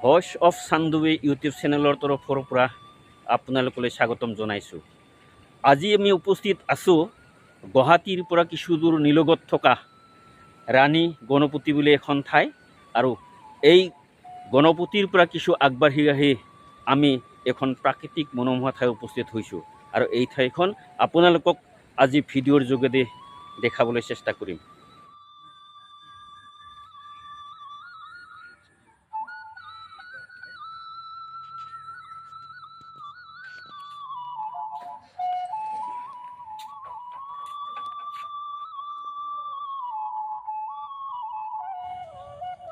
Voice of Chandubi YouTube চেনেলৰ তৰফৰ পৰা আপোনালোকলৈ স্বাগতম জনাইছোঁ। আজি আমি উপস্থিত আছোঁ গুৱাহাটীৰ পৰা কিছু দূৰ নিলগত থকা ৰাণী গণপতি বুলি এখন ঠাই, আৰু এই গণপতিৰ পৰা কিছু আগবাঢ়ি আহি আমি এখন প্ৰাকৃতিক মনোমোহা ঠাই উপস্থিত হৈছোঁ, আৰু এই ঠাইখন আপোনালোকক আজি ভিডিঅ'ৰ যোগেদি দেখাবলৈ চেষ্টা কৰিম।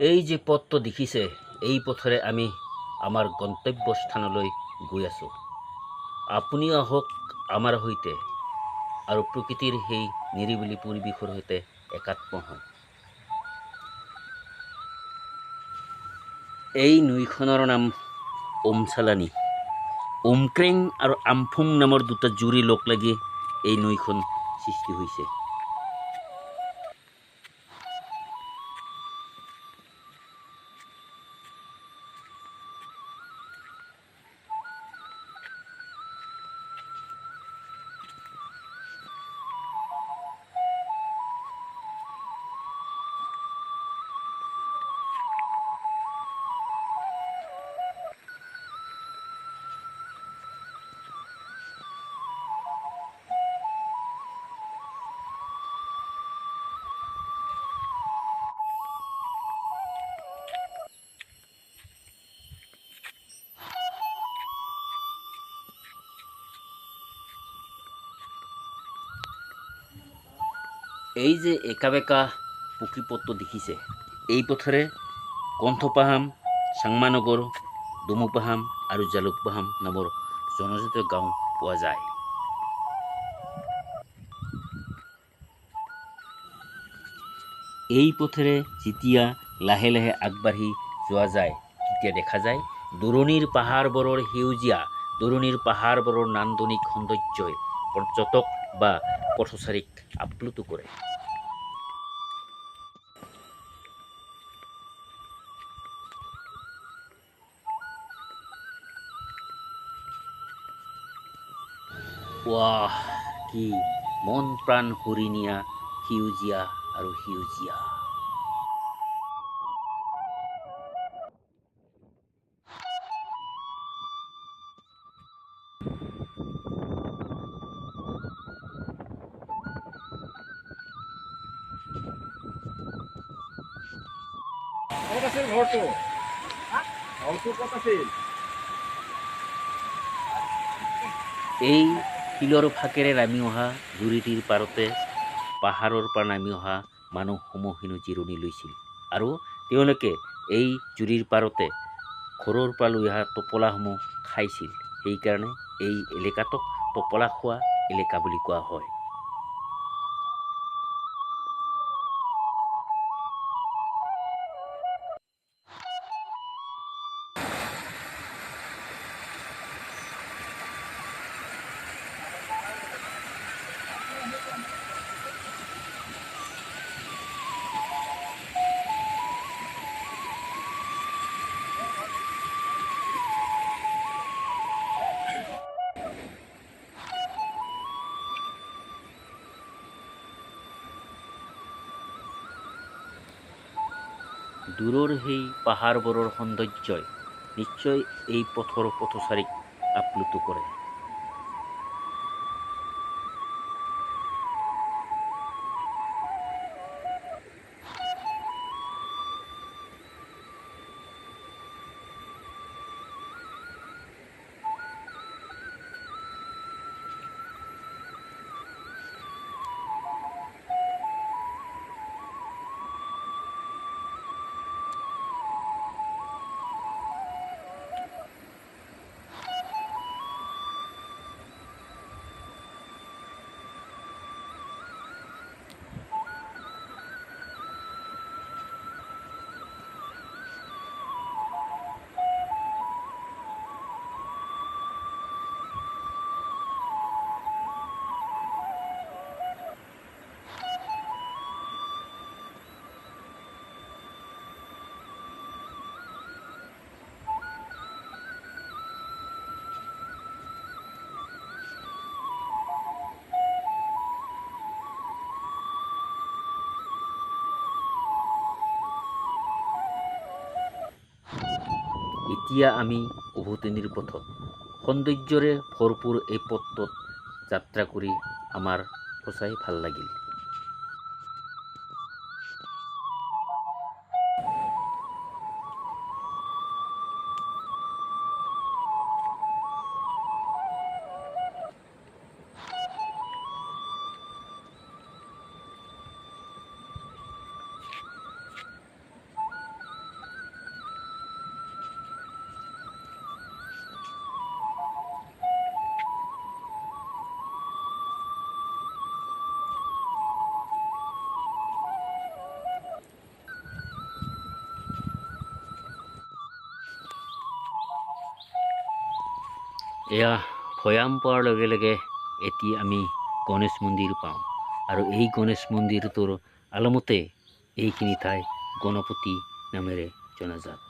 এই যে পথটো দেখিছে, এই পথেৰে আমি আমাৰ গন্তব্যস্থানলৈ গৈ আছোঁ। আপুনিও আহক আমাৰ সৈতে আৰু প্ৰকৃতিৰ সেই নিৰিবিলি পৰিৱেশৰ সৈতে একাত্ম হওঁ। এই নৈখনৰ নাম ওমচালানী। ওমক্ৰেং আৰু আমফুং নামৰ দুটা জুৰি লগ লাগি এই নৈখন সৃষ্টি হৈছে। এই যে একা বেকা পকী পথটো দেখিছে, এই পথেৰে কণ্ঠপাহাম, চাংমানগৰ, ডুমুপাহাম আৰু জালুকপাহাম নামৰ জনজাতীয় গাঁও পোৱা যায়। এই পথেৰে যেতিয়া লাহে লাহে আগবাঢ়ি যোৱা যায়, তেতিয়া দেখা যায় দূৰণিৰ পাহাৰবোৰৰ সেউজীয়া, দূৰণিৰ পাহাৰবোৰৰ নান্দনিক সৌন্দৰ্যই পৰ্যটক বা পথচাৰীক আপ্লুত কৰে। ৱাহ, কি মন প্ৰাণ হৰিণীয়া সেউজীয়া আৰু সেউজীয়া। এই শিলৰ ফাকেৰে নামি অহা জুৰিটিৰ পাৰতে পাহাৰৰ পৰা নামি অহা মানুহসমূহেনো জিৰণি লৈছিল, আৰু তেওঁলোকে এই জুৰিৰ পাৰতে ঘৰৰ পৰা লৈ অহা টোপোলাসমূহ খাইছিল। সেইকাৰণে এই এলেকাটোক টোপোলা খোৱা এলেকা বুলি কোৱা হয়। দূৰৰ সেই পাহাৰবোৰৰ সৌন্দৰ্যই নিশ্চয় এই পথৰ পথচাৰীক আপ্লুত কৰে। এতিয়া আমি উভতনিৰ পথত সৌন্দৰ্যৰে ভৰপূৰ এই পথটোত যাত্ৰা কৰি আমাৰ সঁচাই ভাল লাগিল। এয়া ভৈয়াম পোৱাৰ লগে লগে এটি আমি গণেশ মন্দিৰ পাওঁ আৰু এই গণেশ মন্দিৰটোৰ আলমতে এইখিনি ঠাই গণপতি নামেৰে জনাজাত।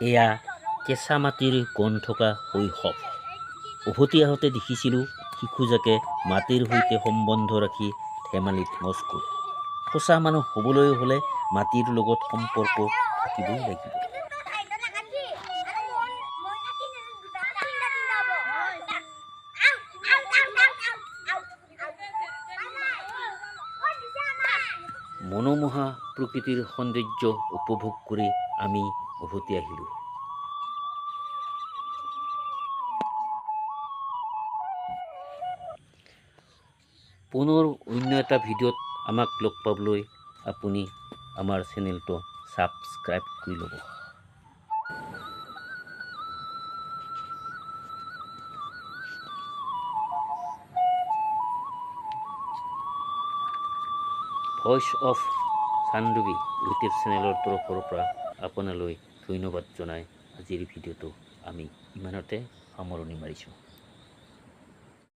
এয়া কেঁচা মাটিৰ গণ থকা শৈশৱ। উভতি আহোঁতে দেখিছিলোঁ শিশুজাকে মাটিৰ সৈতে সম্বন্ধ ৰাখি ধেমালিত মস্গুল। সঁচা মানুহ হ'বলৈ হ'লে মাটিৰ লগত সম্পৰ্ক থাকিবই লাগিব। মনোমোহা প্ৰকৃতিৰ সৌন্দৰ্য উপভোগ কৰি আমি উভতি আহিলোঁ। পুনৰ অন্য এটা ভিডিঅ'ত আমাক লগ পাবলৈ আপুনি আমাৰ চেনেলটো ছাবস্ক্ৰাইব কৰি ল'ব। ভইচ অফ চানডুবি ইউটিউব চেনেলৰ তৰফৰ পৰা আপোনালৈ ধন্যবাদ জনাই আজিৰ ভিডিঅ'টো আমি ইমানতে সামৰণি মাৰিছোঁ।